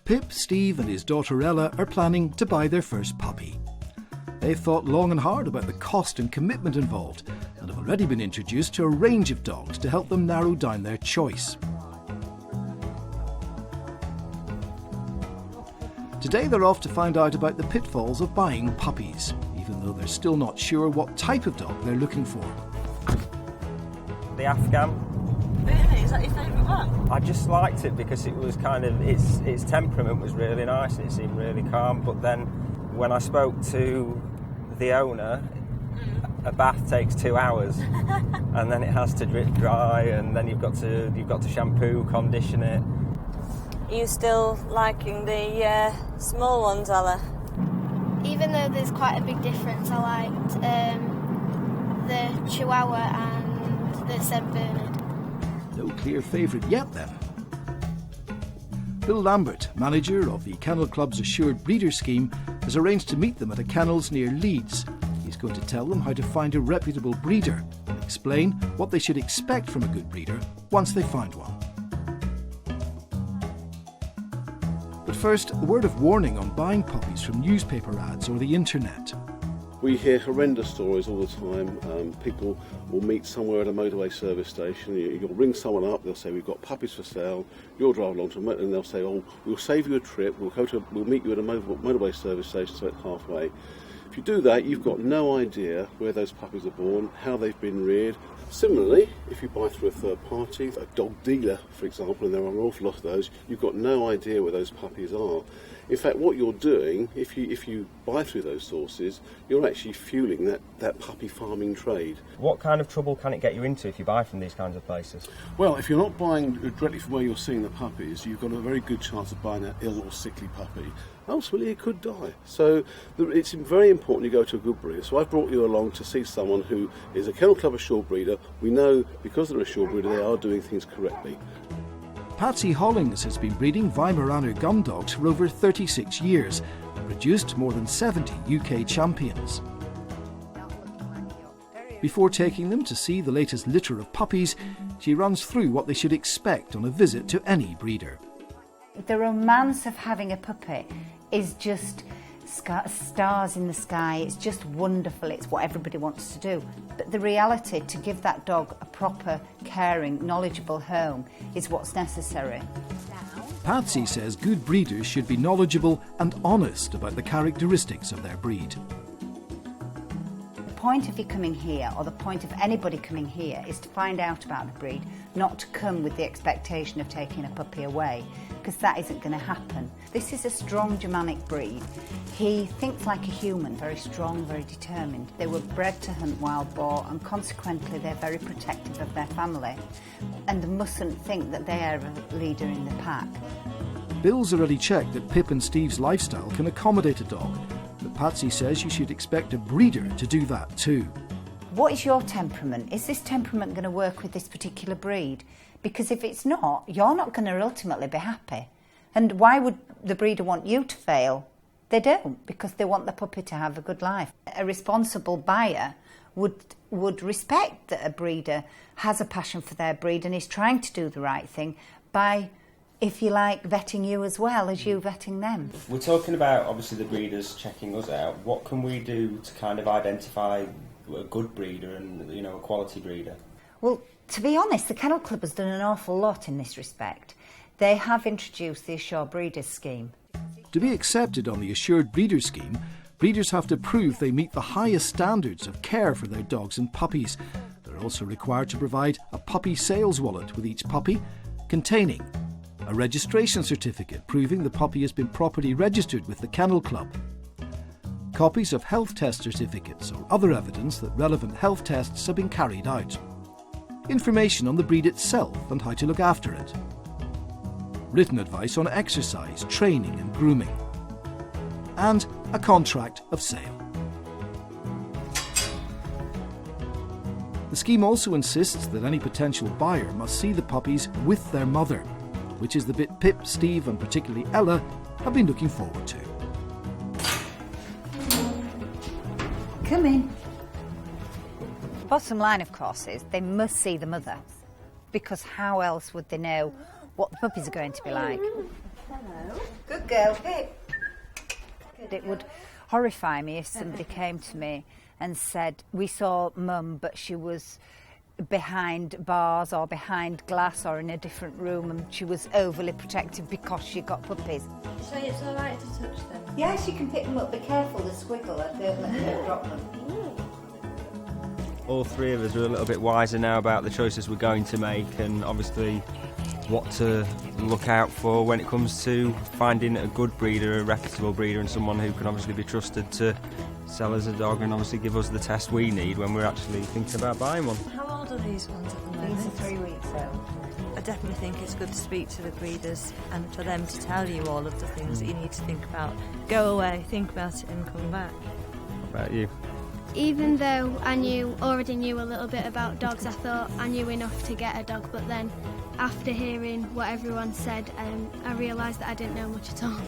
Pip, Steve and his daughter Ella are planning to buy their first puppy. They've thought long and hard about the cost and commitment involved and have already been introduced to a range of dogs to help them narrow down their choice. Today they're off to find out about the pitfalls of buying puppies, even though they're still not sure what type of dog they're looking for. The Afghan. Really? Is that your favourite one? I just liked it because it was kind of, its temperament was really nice, it seemed really calm, but then when I spoke to the owner, a bath takes 2 hours and then it has to drip dry and then you've got to shampoo, condition it. Are you still liking the small ones, Ella? Even though there's quite a big difference, I liked the Chihuahua and the St Bernard. No clear favourite yet then. Bill Lambert, manager of the Kennel Club's Assured Breeder Scheme, has arranged to meet them at a kennels near Leeds. He's going to tell them how to find a reputable breeder and explain what they should expect from a good breeder once they find one. But first, a word of warning on buying puppies from newspaper ads or the internet. We hear horrendous stories all the time. People will meet somewhere at a motorway service station. You'll ring someone up, they'll say, we've got puppies for sale. You'll drive along to them and they'll say, oh, we'll save you a trip. We'll meet you at a motorway service station, so it's halfway. If you do that, you've got no idea where those puppies are born, how they've been reared. Similarly, if you buy through a third party, a dog dealer, for example, and there are an awful lot of those, you've got no idea where those puppies are. In fact, what you're doing, if you buy through those sources, you're actually fueling that puppy farming trade. What kind of trouble can it get you into if you buy from these kinds of places? Well, if you're not buying directly from where you're seeing the puppies, you've got a very good chance of buying an ill or sickly puppy. Ultimately, it could die. So it's very important you go to a good breeder. So I've brought you along to see someone who is a Kennel Club assured breeder. We know, because they're a assured breeder, they are doing things correctly. Patsy Hollings has been breeding Weimaraner gun dogs for over 36 years and produced more than 70 UK champions. Before taking them to see the latest litter of puppies, she runs through what they should expect on a visit to any breeder. The romance of having a puppy is just stars in the sky. It's just wonderful. It's what everybody wants to do. But the reality, to give that dog a proper, caring, knowledgeable home is what's necessary. Patsy says good breeders should be knowledgeable and honest about the characteristics of their breed. The point of you coming here, or the point of anybody coming here, is to find out about the breed, not to come with the expectation of taking a puppy away, because that isn't going to happen. This is a strong Germanic breed. He thinks like a human, very strong, very determined. They were bred to hunt wild boar, and consequently they're very protective of their family, and they mustn't think that they are a leader in the pack. Bill's already checked that Pip and Steve's lifestyle can accommodate a dog, but Patsy says you should expect a breeder to do that too. What is your temperament? Is this temperament going to work with this particular breed? Because if it's not, you're not going to ultimately be happy. And why would the breeder want you to fail? They don't, because they want the puppy to have a good life. A responsible buyer would respect that a breeder has a passion for their breed and is trying to do the right thing by, if you like, vetting you as well as you vetting them. We're talking about, obviously, the breeders checking us out. What can we do to kind of identify a good breeder and, a quality breeder? Well, to be honest, the Kennel Club has done an awful lot in this respect. They have introduced the Assured Breeders Scheme. To be accepted on the Assured Breeder Scheme, breeders have to prove they meet the highest standards of care for their dogs and puppies. They're also required to provide a puppy sales wallet with each puppy, containing a registration certificate proving the puppy has been properly registered with the Kennel Club, copies of health test certificates or other evidence that relevant health tests have been carried out, information on the breed itself and how to look after it, written advice on exercise, training and grooming, and a contract of sale. The scheme also insists that any potential buyer must see the puppies with their mother, which is the bit Pip, Steve and particularly Ella have been looking forward to. Come in. Bottom line, of course, is they must see the mother, because how else would they know what the puppies are going to be like? Hello. Good girl, Pip. It would horrify me if somebody came to me and said, we saw Mum, but she was behind bars or behind glass or in a different room and she was overly protective because she got puppies. So it's all right to touch them? Yes, you can pick them up. Be careful, the squiggle, and don't let them drop them. All three of us are a little bit wiser now about the choices we're going to make and obviously what to look out for when it comes to finding a good breeder, a reputable breeder, and someone who can obviously be trusted to sell us a dog and obviously give us the test we need when we're actually thinking about buying one. How old are these ones at the moment? These are 3 weeks old. I definitely think it's good to speak to the breeders and for them to tell you all of the things that you need to think about. Go away, think about it and come back. What about you? Even though I already knew a little bit about dogs, I thought I knew enough to get a dog, but then after hearing what everyone said, I realised that I didn't know much at all.